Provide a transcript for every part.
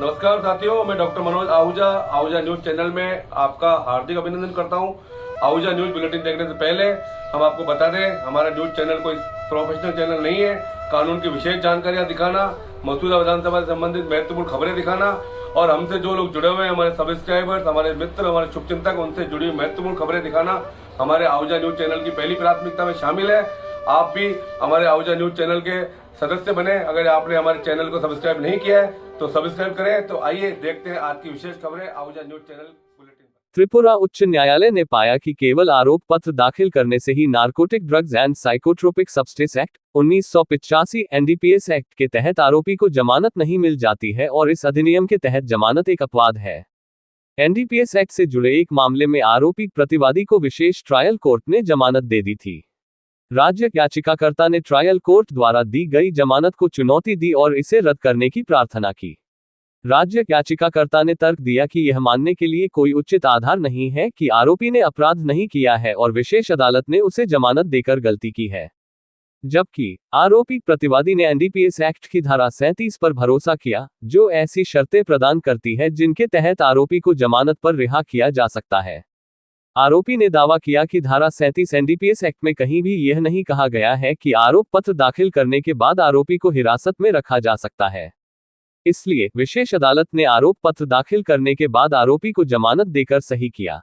नमस्कार साथियों, मैं doctor Manoj Ahuja Ahuja news channel में आपका हार्दिक अभिनंदन करता हूं। आहूजा न्यूज बुलेटिन देखने से पहले हम आपको बता दें, हमारा न्यूज चैनल कोई प्रोफेशनल चैनल नहीं है। कानून की विशेष जानकारियां दिखाना, मौजूदा विधानसभा से संबंधित महत्वपूर्ण खबरें दिखाना और हमसे जो लोग जुड़े हुए हैं, हमारे सब्सक्राइबर्स, हमारे मित्र, हमारे शुभचिंतक, उनसे जुड़ी हुई महत्वपूर्ण खबरें दिखाना हमारे आहूजा न्यूज चैनल की पहली प्राथमिकता में शामिल है। आप भी हमारे आहूजा न्यूज चैनल के सदस्य बने। अगर आपने हमारे चैनल को सब्सक्राइब नहीं किया है तो सब्सक्राइब करें। तो आइए देखते हैं आज की विशेष खबरें Ahuja news channel bulletin. Tripura उच्च न्यायालय ने पाया कि केवल आरोप पत्र दाखिल करने से ही narcotic drugs and psychotropic substances act 1985 NDPS act के तहत आरोपी को जमानत नहीं मिल जाती है और इस अधिनियम के तहत जमानत एक अपराध है। एनडीपीएस एक्ट से जुड़े एक मामले में आरोपी प्रतिवादी को विशेष ट्रायल कोर्ट ने जमानत दे दी थी। राज्य याचिकाकर्ता ने ट्रायल कोर्ट द्वारा दी गई जमानत को चुनौती दी और इसे रद्द करने की प्रार्थना की। राज्य याचिकाकर्ता ने तर्क दिया कि यह मानने के लिए कोई उचित आधार नहीं है कि आरोपी ने अपराध नहीं किया है और विशेष अदालत ने उसे जमानत देकर गलती की है। जबकि आरोपी प्रतिवादी ने एनडीपीएस एक्ट की धारा 37 पर भरोसा किया, जो ऐसी शर्तें प्रदान करती है जिनके तहत आरोपी को जमानत पर रिहा किया जा सकता है। आरोपी ने दावा किया कि धारा 37 एनडीपीएस एक्ट में कहीं भी यह नहीं कहा गया है कि आरोप पत्र दाखिल करने के बाद आरोपी को हिरासत में रखा जा सकता है। इसलिए विशेष अदालत ने आरोप पत्र दाखिल करने के बाद आरोपी को जमानत देकर सही किया।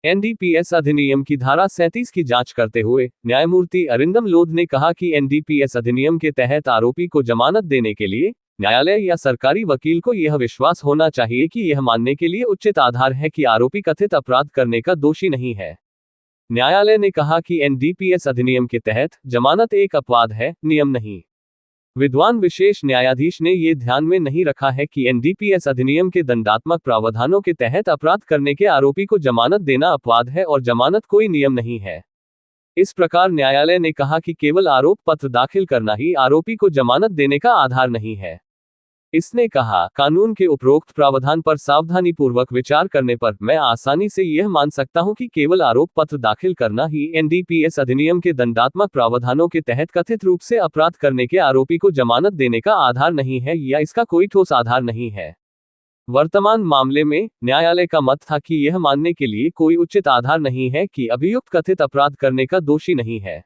एनडीपीएस अधिनियम की धारा 37 की जांच करते हुए न्यायमूर्ति अरिंदम लोध ने कहा कि एनडीपीएस अधिनियम के तहत आरोपी को जमानत देने के लिए न्यायालय या सरकारी वकील को यह विश्वास होना चाहिए कि यह मानने के लिए उचित आधार है कि आरोपी कथित अपराध करने का दोषी नहीं है। न्यायालय ने कहा कि एनडीपीएस अधिनियम के तहत जमानत एक अपराध है, नियम नहीं। विद्वान विशेष न्यायाधीश ने ये ध्यान में नहीं रखा है कि एनडीपीएस अधिनियम के दंडात्मक प्रावधानों के तहत अपराध करने के आरोपी को जमानत देना अपराध है और जमानत कोई नियम नहीं है। इस प्रकार न्यायालय ने कहा कि केवल आरोप पत्र दाखिल करना ही आरोपी को जमानत देने का आधार नहीं है। इसने कहा, कानून के उपरोक्त प्रावधान पर सावधानीपूर्वक विचार करने पर मैं आसानी से यह मान सकता हूं कि केवल आरोप पत्र दाखिल करना ही एनडीपीएस अधिनियम के दंडात्मक प्रावधानों के तहत कथित रूप से अपराध करने के आरोपी को जमानत देने का आधार नहीं है या इसका कोई ठोस आधार नहीं है। वर्तमान मामले में न्यायालय का मत था कि यह मानने के लिए कोई उचित आधार नहीं है कि अभियुक्त कथित अपराध करने का दोषी नहीं है।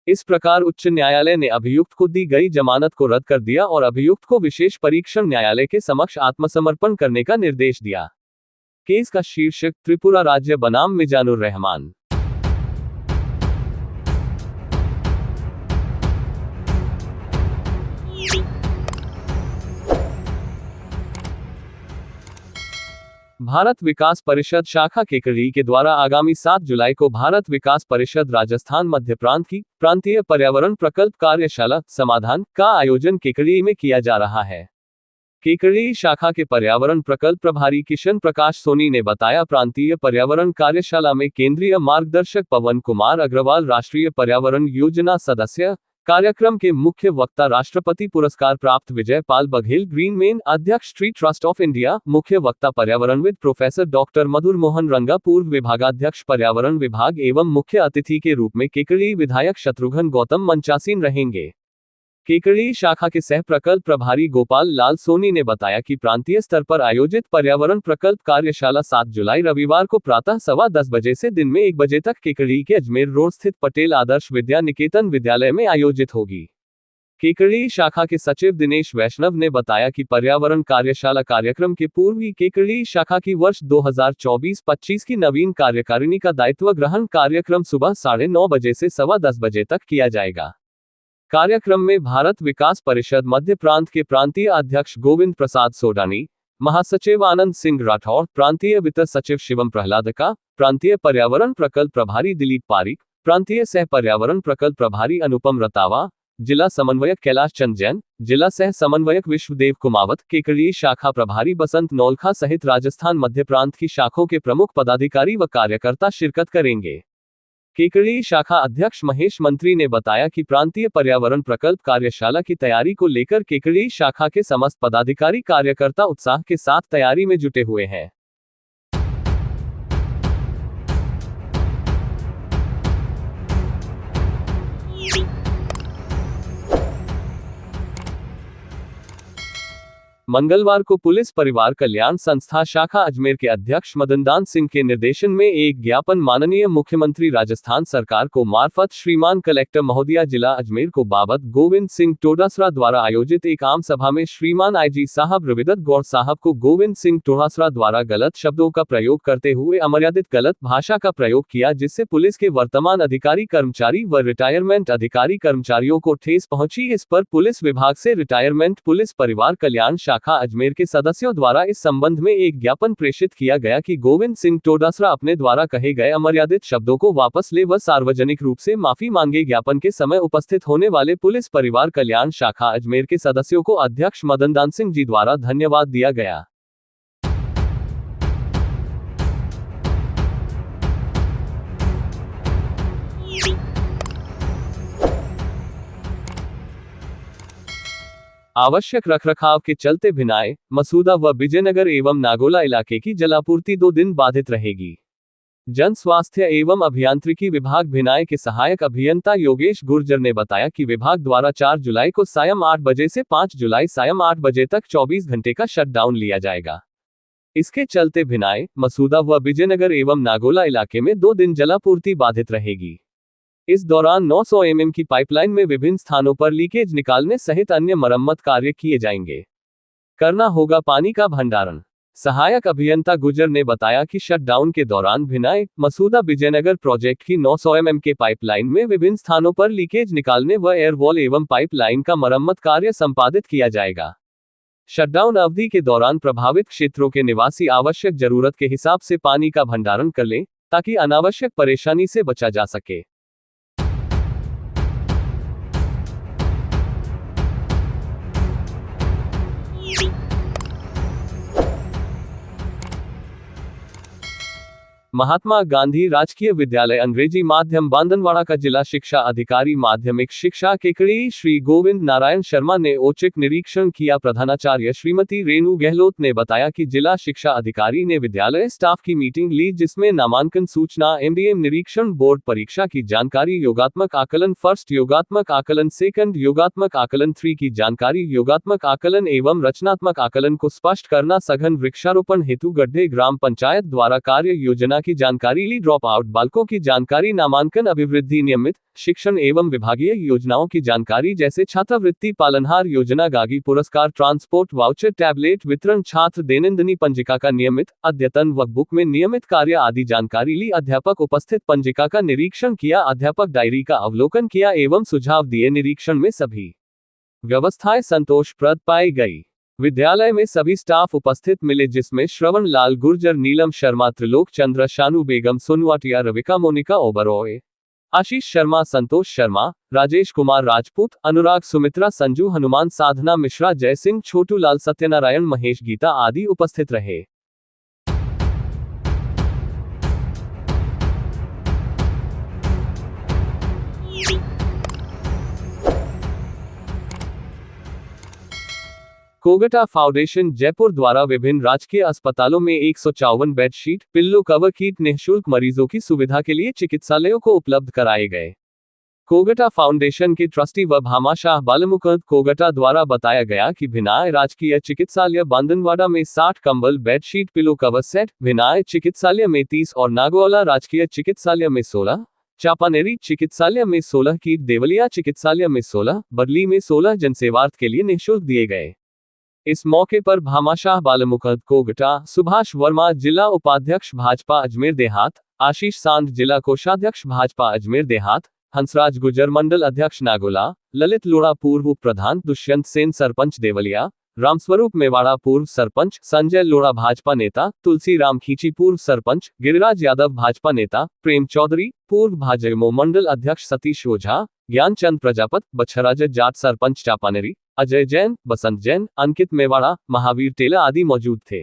इस प्रकार उच्च न्यायालय ने अभियुक्त को दी गई जमानत को रद्द कर दिया और अभियुक्त को विशेष परीक्षण न्यायालय के समक्ष आत्मसमर्पण करने का निर्देश दिया। केस का शीर्षक त्रिपुरा राज्य बनाम मिजानुर रहमान। भारत विकास परिषद शाखा केकड़ी के द्वारा आगामी 7 जुलाई को भारत विकास परिषद राजस्थान मध्य प्रांत की प्रांतीय पर्यावरण प्रकल्प कार्यशाला समाधान का आयोजन केकड़ी में किया जा रहा है। केकड़ी शाखा के पर्यावरण प्रकल्प प्रभारी किशन प्रकाश सोनी ने बताया, प्रांतीय पर्यावरण कार्यशाला में केंद्रीय मार्गदर्शक पवन कुमार अग्रवाल, राष्ट्रीय पर्यावरण योजना सदस्य, कार्यक्रम के मुख्य वक्ता राष्ट्रपति पुरस्कार प्राप्त विजय पाल बघेल, ग्रीनमेन अध्यक्ष ट्री ट्रस्ट ऑफ इंडिया, मुख्य वक्ता पर्यावरणविद प्रोफेसर डॉक्टर मधुर मोहन रंगा, पूर्व विभागाध्यक्ष पर्यावरण विभाग एवं मुख्य अतिथि के रूप में केकड़ी विधायक शत्रुघ्न गौतम मंचासीन रहेंगे। केकड़ी शाखा के सह प्रकल्प प्रभारी गोपाल लाल सोनी ने बताया कि प्रांतीय स्तर पर आयोजित पर्यावरण प्रकल्प कार्यशाला 7 जुलाई रविवार को प्रातः 10:15 बजे से दिन में 1 बजे तक केकड़ी के अजमेर रोड स्थित पटेल आदर्श विद्या निकेतन विद्यालय में आयोजित होगी। केकड़ी शाखा के सचिव दिनेश वैष्णव ने बताया कि पर्यावरण कार्यशाला कार्यक्रम के पूर्व ही केकड़ी शाखा की वर्ष 2024-25 की नवीन कार्यकारिणी का दायित्व ग्रहण कार्यक्रम सुबह 9:30 बजे से 10:15 बजे तक किया जाएगा। कार्यक्रम में भारत विकास परिषद मध्य प्रांत के प्रांतीय अध्यक्ष गोविंद प्रसाद सोडानी, महासचिव आनंद सिंह राठौर, प्रांतीय वित्त सचिव शिवम प्रहलादका, प्रांतीय पर्यावरण प्रकल्प प्रभारी दिलीप पारिक, प्रांतीय सह पर्यावरण प्रकल्प प्रभारी अनुपम रतावा, जिला समन्वयक कैलाश चंद जैन, जिला सह समन्वयक विश्वदेव कुमावत, केकड़ी शाखा प्रभारी बसंत नौलखा सहित राजस्थान मध्य प्रांत की शाखों के प्रमुख पदाधिकारी व कार्यकर्ता शिरकत करेंगे। केकड़ी शाखा अध्यक्ष महेश मंत्री ने बताया कि प्रांतीय पर्यावरण प्रकल्प कार्यशाला की तैयारी को लेकर केकड़ी शाखा के समस्त पदाधिकारी कार्यकर्ता उत्साह के साथ तैयारी में जुटे हुए हैं। मंगलवार को पुलिस परिवार कल्याण संस्था शाखा अजमेर के अध्यक्ष मदनदान सिंह के निर्देशन में एक ज्ञापन माननीय मुख्यमंत्री राजस्थान सरकार को मार्फत श्रीमान कलेक्टर महोदया जिला अजमेर को बाबत गोविंद सिंह टोडासरा द्वारा आयोजित एक आम सभा में श्रीमान आईजी साहब रविदत्त गौड़ साहब को गोविंद सिंह टोडासरा द्वारा गलत शब्दों का प्रयोग करते हुए अमर्यादित गलत भाषा का प्रयोग किया, जिससे पुलिस के वर्तमान अधिकारी कर्मचारी व रिटायरमेंट अधिकारी कर्मचारियों को ठेस पहुंची। इस पर पुलिस विभाग से रिटायरमेंट पुलिस परिवार कल्याण शाखा अजमेर के सदस्यों द्वारा इस संबंध में एक ज्ञापन प्रेषित किया गया कि गोविंद सिंह टोडासरा अपने द्वारा कहे गए अमर्यादित शब्दों को वापस ले व सार्वजनिक रूप से माफी मांगे। ज्ञापन के समय उपस्थित होने वाले पुलिस परिवार कल्याण शाखा अजमेर के सदस्यों को अध्यक्ष मदनदान सिंह जी द्वारा धन्यवाद दिया गया। आवश्यक रखरखाव के चलते भिनाई, मसूदा व विजयनगर एवं नागोला इलाके की जलापूर्ति 2 दिन बाधित रहेगी। जन स्वास्थ्य एवं अभियांत्रिकी विभाग भिनाई के सहायक अभियंता योगेश गुर्जर ने बताया कि विभाग द्वारा 4 जुलाई को सायं 8 बजे से 5 जुलाई सायं 8 बजे तक 24 घंटे का शटडाउन लिया जाएगा। इसके चलते भिनाई, मसूदा व विजयनगर एवं नागोला इलाके में 2 दिन जलापूर्ति बाधित रहेगी। इस दौरान 900 mm की पाइपलाइन में विभिन्न स्थानों पर लीकेज निकालने सहित अन्य मरम्मत कार्य किए जाएंगे। करना होगा पानी का भंडारण। सहायक अभियंता गुजर ने बताया कि शटडाउन के दौरान भिनाई, मसूदा विजयनगर प्रोजेक्ट की 900 mm के पाइपलाइन में विभिन्न स्थानों पर लीकेज निकालने व एयरवॉल एवं पाइपलाइन का मरम्मत कार्य संपादित किया जाएगा। शटडाउन अवधि के दौरान प्रभावित क्षेत्रों के निवासी आवश्यक जरूरत के हिसाब से पानी का भंडारण कर लें, ताकि अनावश्यक परेशानी से बचा जा सके। महात्मा गांधी राजकीय विद्यालय अंग्रेजी माध्यम बांदनवाड़ा का जिला शिक्षा अधिकारी माध्यमिक शिक्षा केकड़ी श्री गोविंद नारायण शर्मा ने औचक निरीक्षण किया। प्रधानाचार्य श्रीमती रेणु गहलोत ने बताया कि जिला शिक्षा अधिकारी ने विद्यालय स्टाफ की मीटिंग ली, जिसमें नामांकन सूचना, एमडीएम निरीक्षण, बोर्ड परीक्षा की जानकारी, योगात्मक आकलन फर्स्ट, योगात्मक आकलन सेकंड, योगात्मक आकलन 3 की जानकारी, योगात्मक आकलन एवं रचनात्मक आकलन को स्पष्ट करना, सघन वृक्षारोपण हेतु गड्ढे ग्राम पंचायत द्वारा कार्य योजना की जानकारी ली, ड्रॉप आउट बालकों की जानकारी, नामांकन अभिवृद्धि, नियमित शिक्षण एवं विभागीय योजनाओं की जानकारी जैसे छात्रवृत्ति, पालनहार योजना, गागी पुरस्कार, ट्रांसपोर्ट वाउचर, टैबलेट वितरण, छात्र दैनंदिनी पंजिका का नियमित अद्यतन, वर्कबुक में नियमित कार्य आदि जानकारी ली। अध्यापक उपस्थित पंजिका का निरीक्षण किया, अध्यापक डायरी का अवलोकन किया एवं सुझाव दिए। निरीक्षण में सभी व्यवस्थाएं संतोषप्रद पाई गई। विद्यालय में सभी स्टाफ उपस्थित मिले, जिसमें श्रवण लाल गुर्जर, नीलम शर्मा, त्रिलोक चंद्र, शानू बेगम, सोनवाटिया, रविका, मोनिका ओबरॉय, आशीष शर्मा, संतोष शर्मा, राजेश कुमार राजपूत, अनुराग, सुमित्रा, संजू, हनुमान, साधना मिश्रा, जय सिंह, छोटू लाल, सत्यनारायण, महेश, गीता आदि उपस्थित रहे। कोगटा फाउंडेशन जयपुर द्वारा विभिन्न राजकीय अस्पतालों में 154 बेडशीट, पिल्लो कवर किट निःशुल्क मरीजों की सुविधा के लिए चिकित्सालयों को उपलब्ध कराए गए। कोगटा फाउंडेशन के ट्रस्टी व भामाशाह बालमुकुंद कोगटा द्वारा बताया गया कि भिनाई राजकीय चिकित्सालय बांदनवाड़ा में 60 कंबल bedsheet pillow cover set, Bhinai चिकित्सालय में 30 और नागौला राजकीय चिकित्सालय में 16, चापानेरी चिकित्सालय में 16 किट, देवलिया चिकित्सालय में 16, बरली में 16 जनसेवार्थ के लिए निःशुल्क दिए गए। इस मौके पर भामाशाह बालमुकुंद कोगटा, सुभाष वर्मा जिला उपाध्यक्ष भाजपा अजमेर देहात, आशीष सांध जिला कोषाध्यक्ष भाजपा अजमेर देहात, हंसराज गुजर मंडल अध्यक्ष नागोला, ललित लोढ़ा पूर्व उप प्रधान, दुष्यंत सेन सरपंच देवलिया, रामस्वरूप मेवाड़ा पूर्व सरपंच, संजय लोढ़ा भाजपा नेता, तुलसी राम खींची पूर्व सरपंच, गिरिराज यादव भाजपा नेता, प्रेम चौधरी पूर्व भाजपा मंडल अध्यक्ष, सतीश ओझा, ज्ञानचंद प्रजापत, बछराज जाट सरपंच चापानेरी, अजय जैन, बसंत जैन, अंकित मेवाड़ा, महावीर टेला आदि मौजूद थे।